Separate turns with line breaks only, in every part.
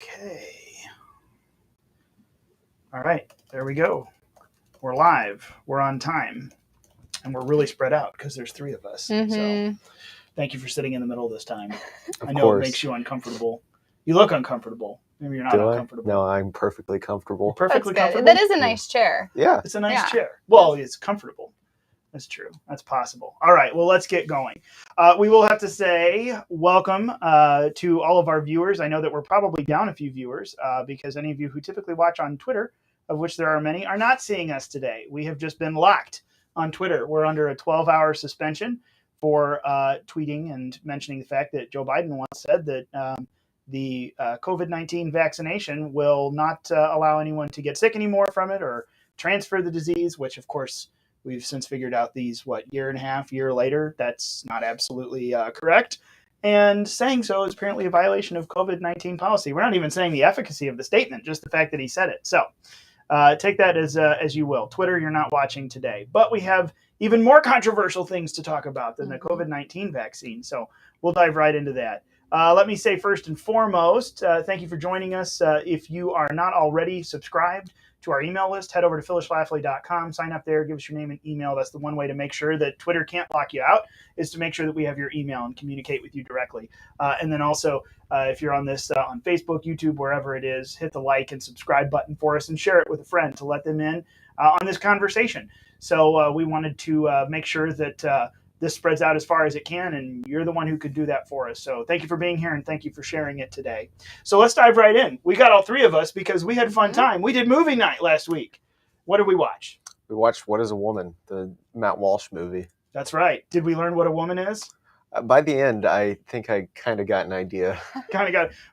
Okay. All right, there we go. We're live. We're on time. And we're really spread out because there's three of us. So thank you for sitting in the middle this time. I know it makes you uncomfortable. You look uncomfortable. Maybe you're not uncomfortable.
No, I'm perfectly comfortable.
Perfectly comfortable?
That is a nice chair.
Yeah.
It's a nice chair. Well, it's comfortable. That's true. That's possible. All right. Well, let's get going. We will have to say welcome to all of our viewers. I know that we're probably down a few viewers because any of you who typically watch on Twitter, of which there are many, are not seeing us today. We have just been locked on Twitter. We're under a 12-hour suspension for tweeting and mentioning the fact that Joe Biden once said that the COVID-19 vaccination will not allow anyone to get sick anymore from it or transfer the disease, which, of course, we've since figured out year and a half later, that's not absolutely correct. And saying so is apparently a violation of COVID-19 policy. We're not even saying the efficacy of the statement, just the fact that he said it. So take that as you will. Twitter, you're not watching today. But we have even more controversial things to talk about than the COVID-19 vaccine. So we'll dive right into that. Let me say first and foremost, thank you for joining us. If you are not already subscribed to our email list, head over to phyllisschlafly.com, sign up there, give us your name and email. That's the one way to make sure that Twitter can't lock you out, is to make sure that we have your email and communicate with you directly. And then also, if you're on this on Facebook, YouTube, wherever it is, hit the like and subscribe button for us and share it with a friend to let them in on this conversation. So we wanted to make sure that this spreads out as far as it can, and you're the one who could do that for us. So thank you for being here, and thank you for sharing it today. So let's dive right in. We got all three of us because we had a fun time. We did movie night last week. What did we watch?
We watched What is a Woman, the Matt Walsh movie.
That's right. Did we learn what a woman is?
By the end, I think I kind of got an idea.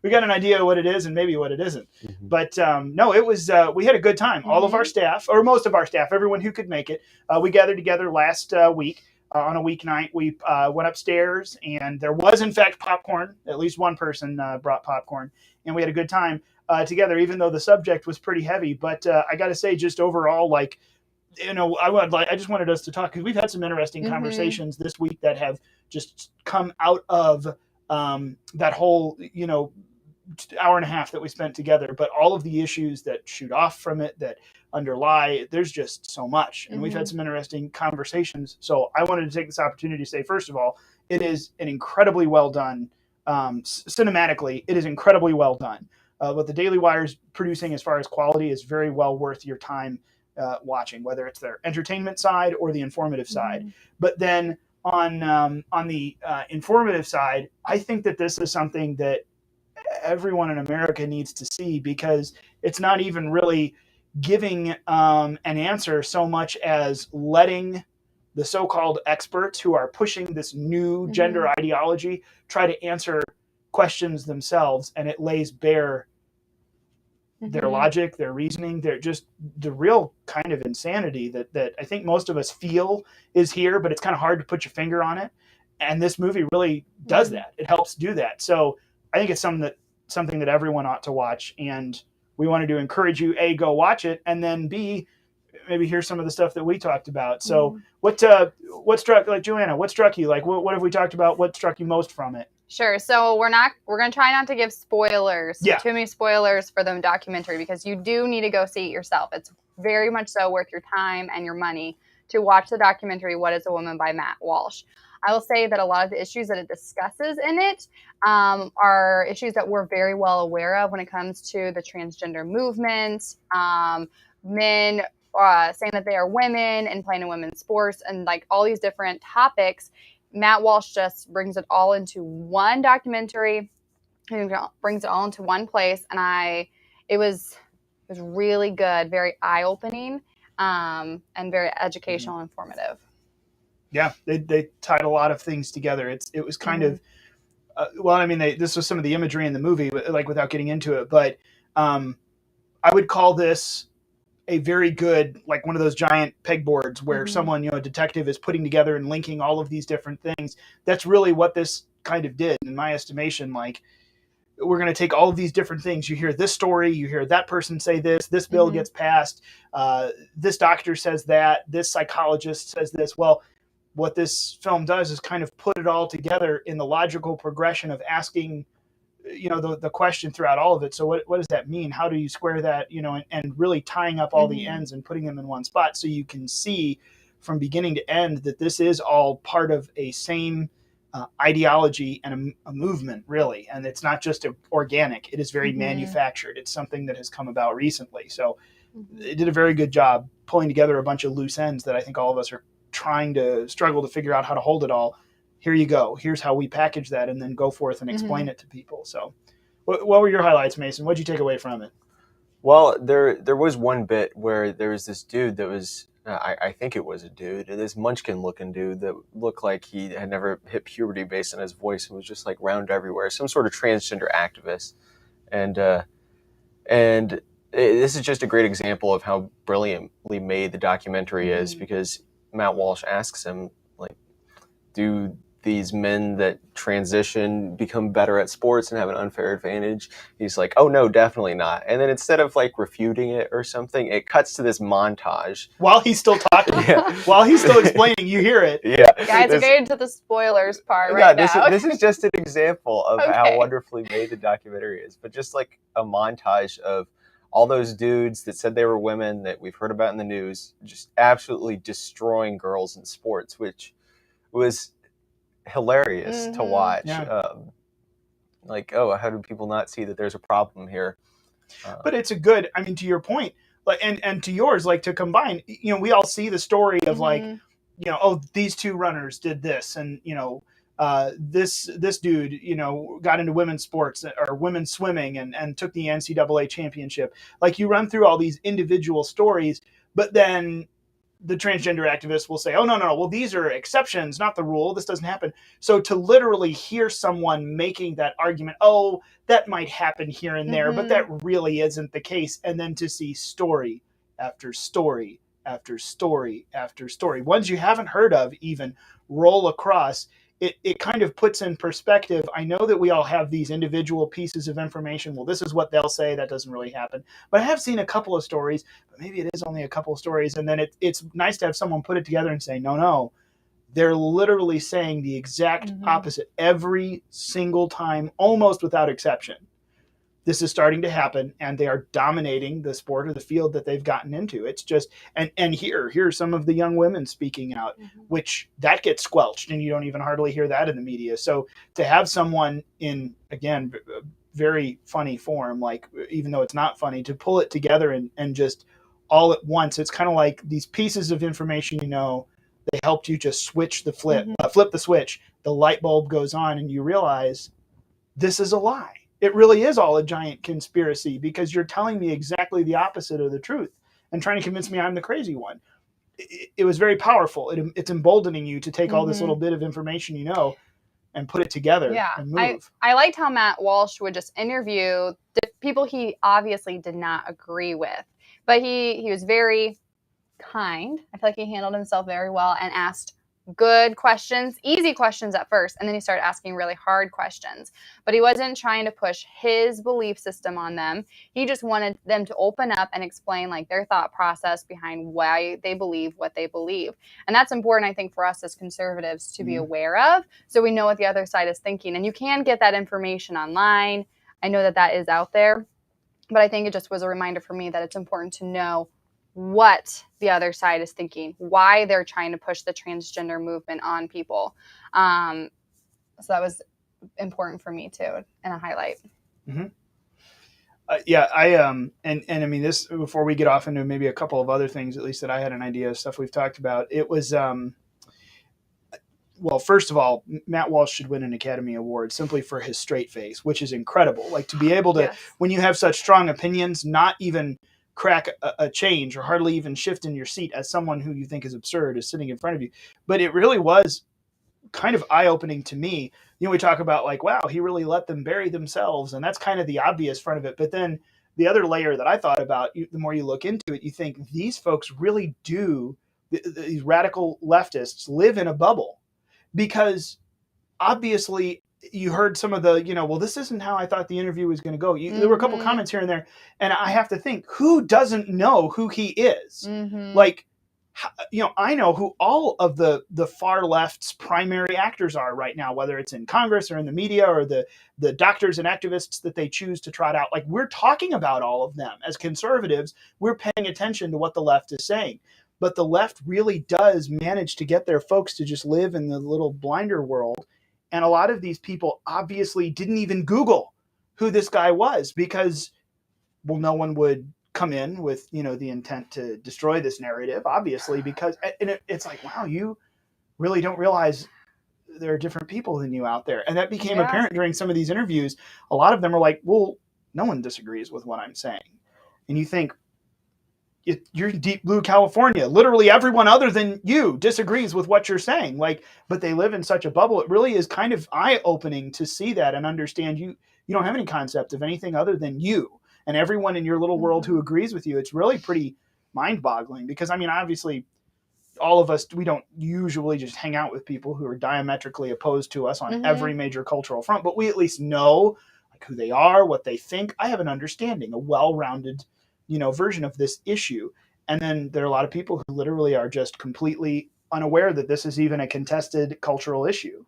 We got an idea of what it is and maybe what it isn't. Mm-hmm. But no, it was, we had a good time. Mm-hmm. All of our staff, or most of our staff, everyone who could make it, we gathered together last week. On a weeknight, we went upstairs, and there was, in fact, popcorn. At least one person brought popcorn, and we had a good time together, even though the subject was pretty heavy. But I got to say, just overall, I just wanted us to talk, because we've had some interesting conversations this week that have just come out of that whole, hour and a half that we spent together. But all of the issues that shoot off from it, that underlie, there's just so much. And we've had some interesting conversations. So I wanted to take this opportunity to say, first of all, it is an incredibly well done, cinematically, it is incredibly well done. What the Daily Wire's producing as far as quality is very well worth your time watching, whether it's their entertainment side or the informative side. But then on the informative side, I think that this is something that everyone in America needs to see, because it's not even really giving an answer so much as letting the so-called experts who are pushing this new gender ideology try to answer questions themselves, and it lays bare their logic, their reasoning, their just the real kind of insanity that I think most of us feel is here, but it's kind of hard to put your finger on it. And this movie really does that. It helps do that. So I think it's something that everyone ought to watch, and we wanted to encourage you, A, go watch it, and then B, maybe hear some of the stuff that we talked about. So what struck, Joanna, what struck you? What have we talked about? What struck you most from it?
Sure. So we're going to try not to give spoilers, too many spoilers for the documentary, because you do need to go see it yourself. It's very much so worth your time and your money to watch the documentary, What is a Woman by Matt Walsh. I will say that a lot of the issues that it discusses in it are issues that we're very well aware of when it comes to the transgender movement, men saying that they are women and playing in women's sports, and all these different topics. Matt Walsh just brings it all into one documentary, and brings it all into one place, and it was really good, very eye-opening, and very educational and informative.
Yeah, they tied a lot of things together. It was kind of, this was some of the imagery in the movie, without getting into it, but I would call this a very good, one of those giant pegboards where someone, a detective is putting together and linking all of these different things. That's really what this kind of did, in my estimation. We're going to take all of these different things. You hear this story, you hear that person say this bill gets passed, this doctor says that, this psychologist says this. Well, what this film does is kind of put it all together in the logical progression of asking the question throughout all of it. So what does that mean? How do you square that, and really tying up all the ends and putting them in one spot so you can see from beginning to end that this is all part of a same ideology and a movement, really. And it's not just organic. It is very manufactured. It's something that has come about recently. So they did a very good job pulling together a bunch of loose ends that I think all of us are struggle to figure out how to hold it all. Here you go. Here's how we package that and then go forth and explain it to people. So what were your highlights, Mason? What did you take away from it?
Well, there was one bit where there was this dude that was, I think it was a dude, this munchkin-looking dude that looked like he had never hit puberty based on his voice and was just like round everywhere, some sort of transgender activist. And this is just a great example of how brilliantly made the documentary is, because Matt Walsh asks him, like, do these men that transition become better at sports and have an unfair advantage? He's like, oh no, definitely not. And then instead of like refuting it or something, it cuts to this montage
while he's still talking. While he's still explaining, you hear it.
Guys, we're getting to the spoilers part now.
This is just an example of how wonderfully made the documentary is, but just like a montage of all those dudes that said they were women that we've heard about in the news, just absolutely destroying girls in sports, which was hilarious to watch. Like, oh, how do people not see that there's a problem here?
But it's a good, I mean, to your point, like, and to yours, like, to combine, we all see the story of like, oh, these two runners did this, and this dude, got into women's sports or women's swimming and took the NCAA championship. Like, you run through all these individual stories, but then the transgender activists will say, oh, no, well, these are exceptions, not the rule. This doesn't happen. So to literally hear someone making that argument, oh, that might happen here and there, but that really isn't the case. And then to see story after story after story after story, ones you haven't heard of even, roll across, it kind of puts in perspective. I know that we all have these individual pieces of information. Well, this is what they'll say. That doesn't really happen. But I have seen a couple of stories, but maybe it is only a couple of stories. And then it's nice to have someone put it together and say, no, they're literally saying the exact opposite every single time, almost without exception. This is starting to happen, and they are dominating the sport or the field that they've gotten into. It's just, and here's some of the young women speaking out, which that gets squelched, and you don't even hardly hear that in the media. So to have someone in, again, very funny form, like, even though it's not funny, to pull it together and just all at once, it's kind of like these pieces of information, they helped you just switch the flip the switch, the light bulb goes on, and you realize this is a lie. It really is all a giant conspiracy, because you're telling me exactly the opposite of the truth and trying to convince me I'm the crazy one. It was very powerful. It's emboldening you to take all this little bit of information and put it together and move.
I liked how Matt Walsh would just interview the people he obviously did not agree with. But he was very kind. I feel like he handled himself very well and asked good questions, easy questions at first, and then he started asking really hard questions. But he wasn't trying to push his belief system on them. He just wanted them to open up and explain like their thought process behind why they believe what they believe. And that's important, I think, for us as conservatives to be aware of, so we know what the other side is thinking. And you can get that information online. I know that is out there, but I think it just was a reminder for me that it's important to know what the other side is thinking, why they're trying to push the transgender movement on people. So that was important for me too, and a highlight.
And I mean, this, before we get off into maybe a couple of other things, at least that I had an idea of stuff we've talked about, it was, well, first of all, Matt Walsh should win an Academy Award simply for his straight face, which is incredible. Like, to be able to, when you have such strong opinions, not even crack a change or hardly even shift in your seat as someone who you think is absurd is sitting in front of you. But it really was kind of eye-opening to me. We talk about like, wow, he really let them bury themselves, and that's kind of the obvious front of it. But then the other layer that I thought about, the more you look into it, you think these folks really do, these radical leftists live in a bubble, because obviously you heard some of the, well, this isn't how I thought the interview was going to go. There were a couple comments here and there, and I have to think, who doesn't know who he is? Like, I know who all of the far left's primary actors are right now, whether it's in Congress or in the media or the doctors and activists that they choose to trot out. Like, we're talking about all of them. As conservatives, we're paying attention to what the left is saying. But the left really does manage to get their folks to just live in the little blinder world. And a lot of these people obviously didn't even Google who this guy was because, well, no one would come in with, the intent to destroy this narrative, obviously, because it's like, wow, you really don't realize there are different people than you out there. And that became apparent during some of these interviews. A lot of them are like, well, no one disagrees with what I'm saying. And you think, you're in deep blue California. Literally everyone other than you disagrees with what you're saying. But they live in such a bubble. It really is kind of eye-opening to see that and understand you don't have any concept of anything other than you and everyone in your little world who agrees with you. It's really pretty mind-boggling because, obviously, all of us, we don't usually just hang out with people who are diametrically opposed to us on every major cultural front, but we at least know who they are, what they think. I have an understanding, a well-rounded, version of this issue. And then there are a lot of people who literally are just completely unaware that this is even a contested cultural issue.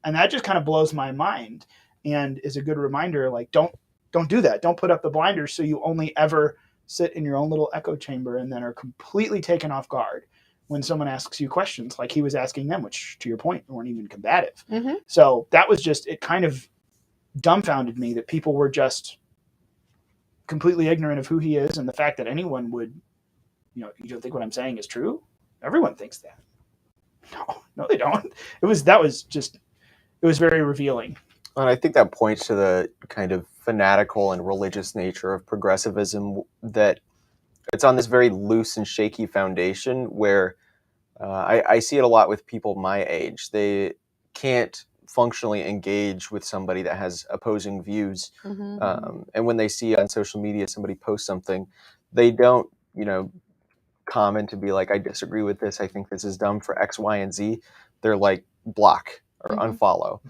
And that just kind of blows my mind and is a good reminder, don't do that. Don't put up the blinders so you only ever sit in your own little echo chamber and then are completely taken off guard when someone asks you questions like he was asking them, which, to your point, weren't even combative. So that was just, it kind of dumbfounded me that people were just completely ignorant of who he is and the fact that anyone would, you don't think what I'm saying is true? Everyone thinks that. No, they don't. It was very revealing.
And I think that points to the kind of fanatical and religious nature of progressivism, that it's on this very loose and shaky foundation where I see it a lot with people my age. They can't functionally engage with somebody that has opposing views. And when they see on social media somebody post something, they don't, comment to be like, I disagree with this. I think this is dumb for X, Y, and Z. They're like, block or unfollow,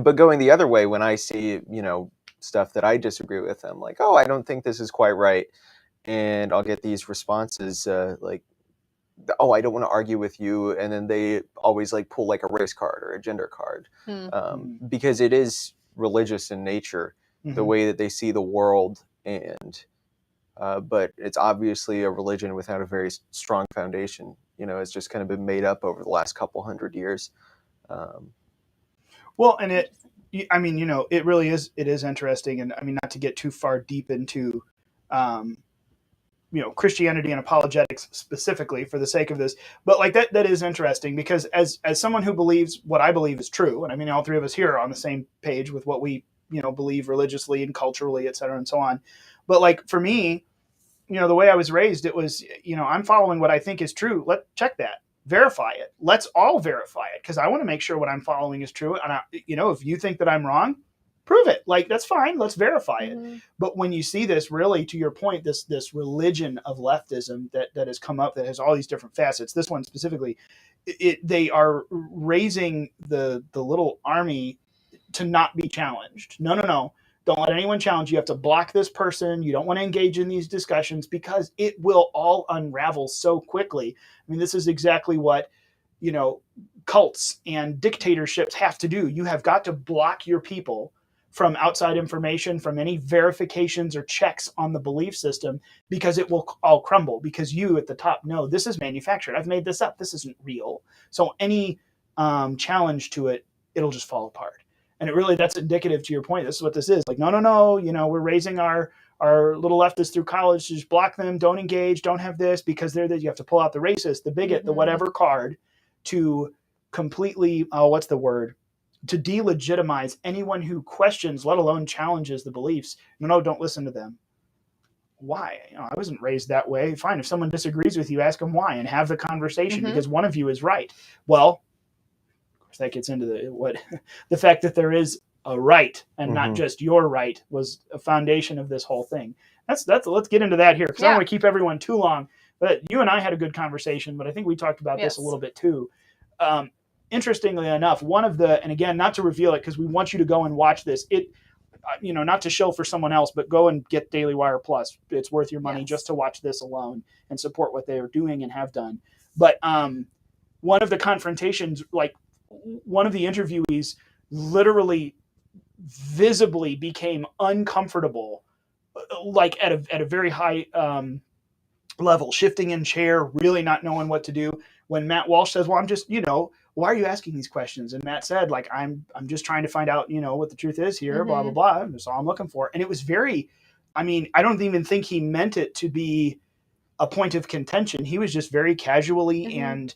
but going the other way, when I see, stuff that I disagree with, I'm like, oh, I don't think this is quite right. And I'll get these responses like, oh, I don't want to argue with you. And then they always pull like a race card or a gender card because it is religious in nature, the way that they see the world. And but it's obviously a religion without a very strong foundation. It's just kind of been made up over the last couple hundred years.
Well, and it really is, it is interesting. And not to get too far deep into, Christianity and apologetics specifically for the sake of this, but that is interesting because as someone who believes what I believe is true, and all three of us here are on the same page with what we, believe religiously and culturally, et cetera, and so on. But for me, the way I was raised, it was, I'm following what I think is true. Let's check that. Verify it. Let's all verify it because I want to make sure what I'm following is true. And if you think that I'm wrong, prove it. That's fine. Let's verify it. But when you see this, really, to your point, this religion of leftism that has come up, that has all these different facets, this one specifically, they are raising the little army to not be challenged. No. Don't let anyone challenge you. You have to block this person. You don't want to engage in these discussions because it will all unravel so quickly. This is exactly what, cults and dictatorships have to do. You have got to block your people from outside information, from any verifications or checks on the belief system, because it will all crumble because you at the top know this is manufactured. I've made this up. This isn't real. So any challenge to it, it'll just fall apart. And it really, that's indicative to your point. This is what this is. No, we're raising our little leftists through college to just block them, don't engage, don't have this, because you have to pull out the racist, the bigot, the whatever card to completely, to delegitimize anyone who questions, let alone challenges the beliefs. No, don't listen to them. Why? I wasn't raised that way. Fine. If someone disagrees with you, ask them why and have the conversation because one of you is right. Well, that gets into the fact that there is a right and not just your right was a foundation of this whole thing. That's let's get into that here because I don't want to keep everyone too long. But you and I had a good conversation, but I think we talked about this a little bit too. Interestingly enough, and again, not to reveal it because we want you to go and watch this. not to shill for someone else, but go and get Daily Wire Plus. It's worth your money
Yes.
just to watch this alone and support what they are doing and have done. But one of the confrontations, like one of the interviewees literally visibly became uncomfortable, like at a very high level, shifting in chair, really not knowing what to do. When Matt Walsh says, well, I'm just, why are you asking these questions? And Matt said, like, I'm just trying to find out, what the truth is here, blah, blah, blah. That's all I'm looking for. And it was very, I don't even think he meant it to be a point of contention. He was just very casually and,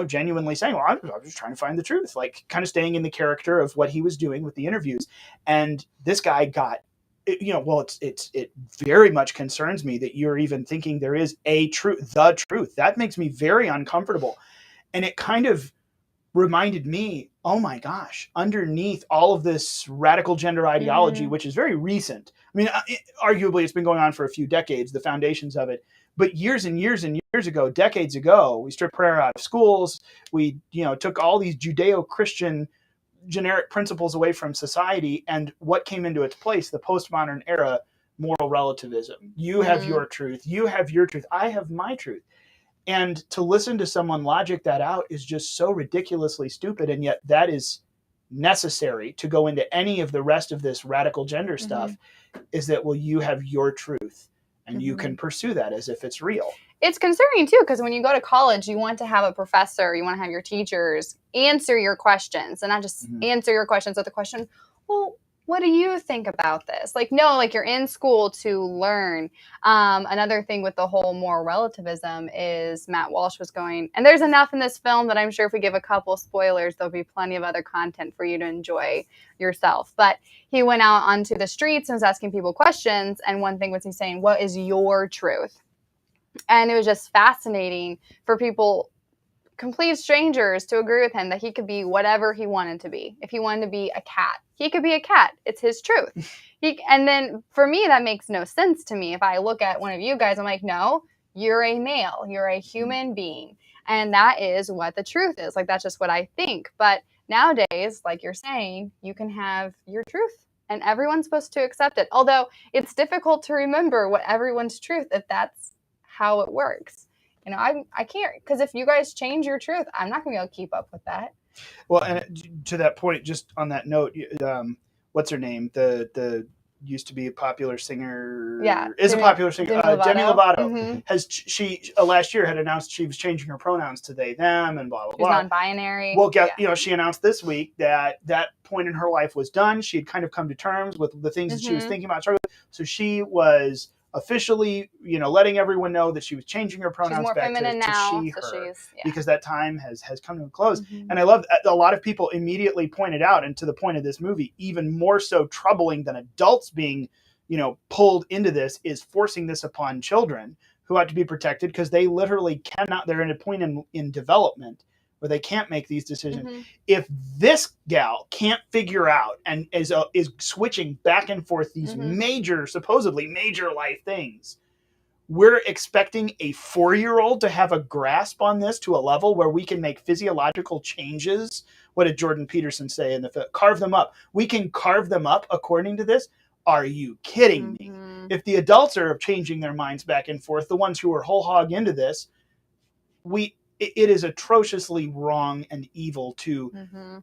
genuinely saying, well, I'm just trying to find the truth, like kind of staying in the character of what he was doing with the interviews. And this guy got, it very much concerns me that you're even thinking there is a truth, the truth. That makes me very uncomfortable. And it kind of reminded me, oh my gosh, underneath all of this radical gender ideology, which is very recent. Arguably it's been going on for a few decades, the foundations of it. But years and years and years ago, decades ago, we stripped prayer out of schools. We, took all these Judeo-Christian generic principles away from society, and what came into its place, the postmodern era, moral relativism. You have your truth. You have your truth. I have my truth. And to listen to someone logic that out is just so ridiculously stupid, and yet that is necessary to go into any of the rest of this radical gender stuff, is that, well, you have your truth, and you can pursue that as if it's real.
It's concerning, too, because when you go to college, you want to have a professor, you want to have your teachers answer your questions, and not just answer your questions with the question, well, what do you think about this? Like, no, like you're in school to learn. Another thing with the whole moral relativism is Matt Walsh was going, and there's enough in this film that I'm sure if we give a couple spoilers, there'll be plenty of other content for you to enjoy yourself. But he went out onto the streets and was asking people questions, and one thing was he's saying, what is your truth? And it was just fascinating for people, complete strangers, to agree with him that he could be whatever he wanted to be. If he wanted to be a cat, he could be a cat. It's his truth. And then for me, that makes no sense to me. If I look at one of you guys, I'm like, no, you're a male. You're a human being. And that is what the truth is. Like, that's just what I think. But nowadays, like you're saying, you can have your truth. And everyone's supposed to accept it. Although it's difficult to remember what everyone's truth if that's how it works. I can't, because if you guys change your truth, I'm not going to be able to keep up with that.
Well, and to that point, just on that note, what's her name? The used to be a popular singer.
Yeah,
is a popular singer. Demi Lovato
Mm-hmm.
last year had announced she was changing her pronouns to they them and blah blah blah.
She's non-binary.
Well, she announced this week that point in her life was done. She had kind of come to terms with the things that she was thinking about. So she was officially, letting everyone know that she was changing her pronouns back to she, her, because that time has come to a close. And I love a lot of people immediately pointed out, and to the point of this movie, even more so troubling than adults being, pulled into this, is forcing this upon children who ought to be protected because they literally cannot. They're in a point in development where they can't make these decisions. If this gal can't figure out and is switching back and forth these supposedly major life things, we're expecting a 4-year-old to have a grasp on this to a level where we can make physiological changes. What did Jordan Peterson say in the film? Carve them up. We can carve them up according to this. Are you kidding me? If the adults are changing their minds back and forth, the ones who are whole hog into this, it is atrociously wrong and evil to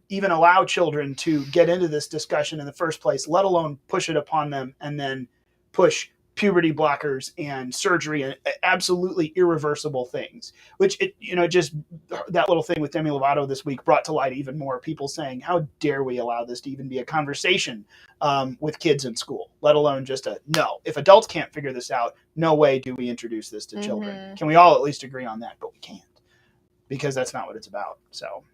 even allow children to get into this discussion in the first place, let alone push it upon them and then push puberty blockers and surgery and absolutely irreversible things, which just that little thing with Demi Lovato this week brought to light even more people saying, how dare we allow this to even be a conversation with kids in school, let alone just no. If adults can't figure this out, no way do we introduce this to children. Can we all at least agree on that? But we can't. Because that's not what it's about. So,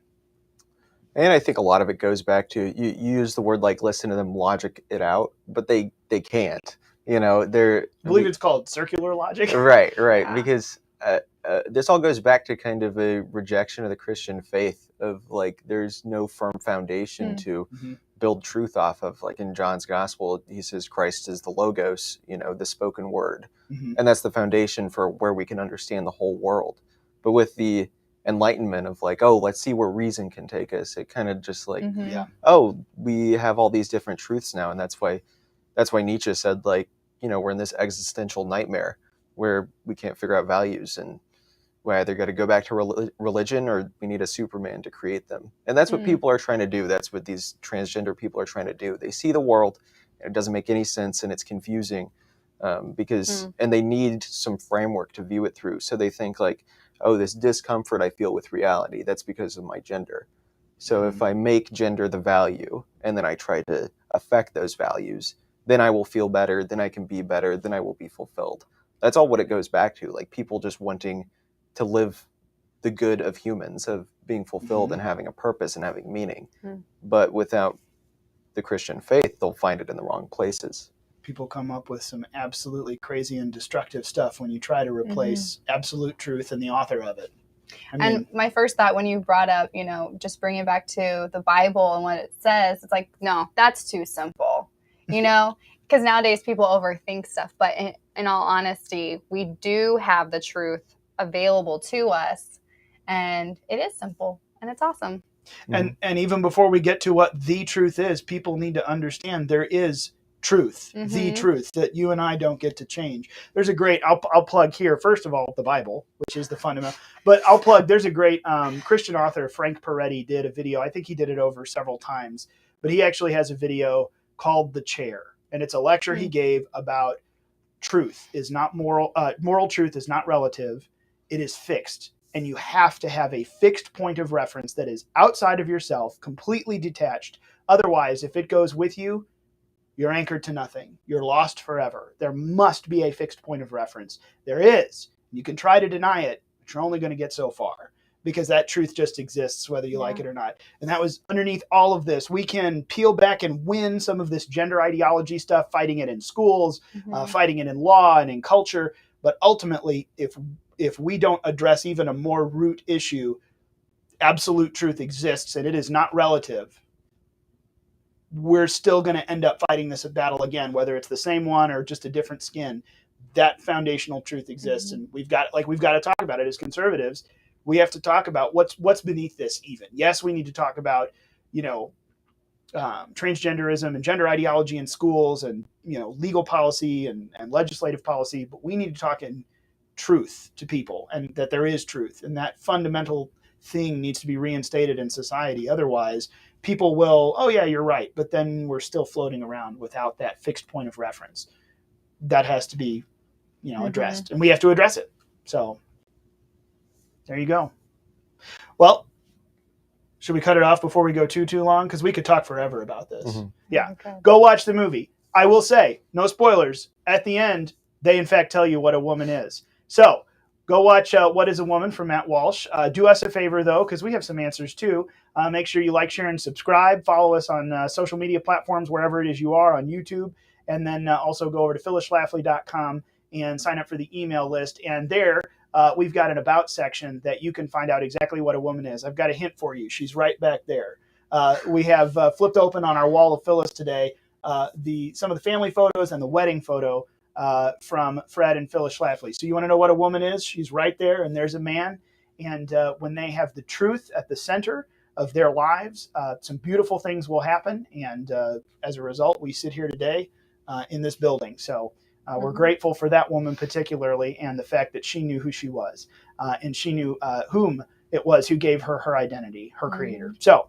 and I think a lot of it goes back to you use the word like listen to them logic it out, but they can't. I
believe it's called circular logic.
Right. Yeah. Because this all goes back to kind of a rejection of the Christian faith of like there's no firm foundation to build truth off of. Like in John's gospel, he says Christ is the logos, the spoken word, and that's the foundation for where we can understand the whole world. But with the enlightenment of like, oh, let's see where reason can take us, it kind of just like, we have all these different truths now, and that's why That's why Nietzsche said, like, we're in this existential nightmare where we can't figure out values, and we either got to go back to religion or we need a Superman to create them. And that's what people are trying to do. That's what these transgender people are trying to do. They see the world, and it doesn't make any sense, and it's confusing and they need some framework to view it through. So they think like, oh, this discomfort I feel with reality, that's because of my gender. So if I make gender the value and then I try to affect those values, then I will feel better, then I can be better, then I will be fulfilled. That's all what it goes back to. Like people just wanting to live the good of humans, of being fulfilled and having a purpose and having meaning. But without the Christian faith, they'll find it in the wrong places.
People come up with some absolutely crazy and destructive stuff when you try to replace absolute truth and the author of it.
And my first thought when you brought up, just bring it back to the Bible and what it says, it's like, no, that's too simple, because nowadays people overthink stuff. But in all honesty, we do have the truth available to us, and it is simple and it's awesome.
And even before we get to what the truth is, people need to understand there is truth, the truth that you and I don't get to change. There's a great, I'll plug here, first of all, the Bible, which is the fundamental, but I'll plug, there's a great Christian author, Frank Peretti, did a video. I think he did it over several times, but he actually has a video called The Chair. And it's a lecture he gave about truth is not moral. Moral truth is not relative. It is fixed. And you have to have a fixed point of reference that is outside of yourself, completely detached. Otherwise, if it goes with you, you're anchored to nothing. You're lost forever. There must be a fixed point of reference. There is. You can try to deny it, but you're only going to get so far because that truth just exists whether you like it or not. And that was underneath all of this. We can peel back and win some of this gender ideology stuff, fighting it in schools, fighting it in law and in culture. But ultimately, if we don't address even a more root issue, absolute truth exists and it is not relative. We're still going to end up fighting this battle again, whether it's the same one or just a different skin. That foundational truth exists, and we've got to talk about it as conservatives. We have to talk about what's beneath this. Even yes, we need to talk about transgenderism and gender ideology in schools, and legal policy and legislative policy. But we need to talk in truth to people, and that there is truth, and that fundamental thing needs to be reinstated in society. Otherwise, people will, oh yeah, you're right, but then we're still floating around without that fixed point of reference. That has to be, addressed, and we have to address it. So there you go. Well, should we cut it off before we go too long? Because we could talk forever about this. Yeah. Okay. Go watch the movie. I will say, no spoilers. At the end, they in fact tell you what a woman is. So go watch What is a Woman from Matt Walsh. Do us a favor, though, because we have some answers, too. Make sure you like, share, and subscribe. Follow us on social media platforms, wherever it is you are, on YouTube. And then also go over to phyllisschlafly.com and sign up for the email list. And there, we've got an About section that you can find out exactly what a woman is. I've got a hint for you. She's right back there. We have flipped open on our wall of Phyllis today some of the family photos and the wedding photo from Fred and Phyllis Schlafly. So you want to know what a woman is? She's right there, and there's a man. And when they have the truth at the center of their lives, some beautiful things will happen. And as a result, we sit here today in this building. So we're grateful for that woman particularly, and the fact that she knew who she was, and she knew whom it was who gave her her identity, her creator. So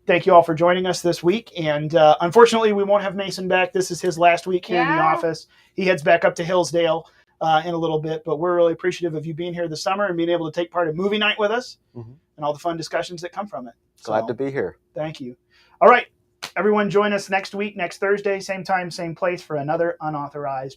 thank you all for joining us this week. And unfortunately, we won't have Mason back. This is his last week here in the office. He heads back up to Hillsdale in a little bit. But we're really appreciative of you being here this summer and being able to take part in movie night with us and all the fun discussions that come from it.
Glad to be here.
Thank you. All right. Everyone join us next week, next Thursday, same time, same place for another Unauthorized.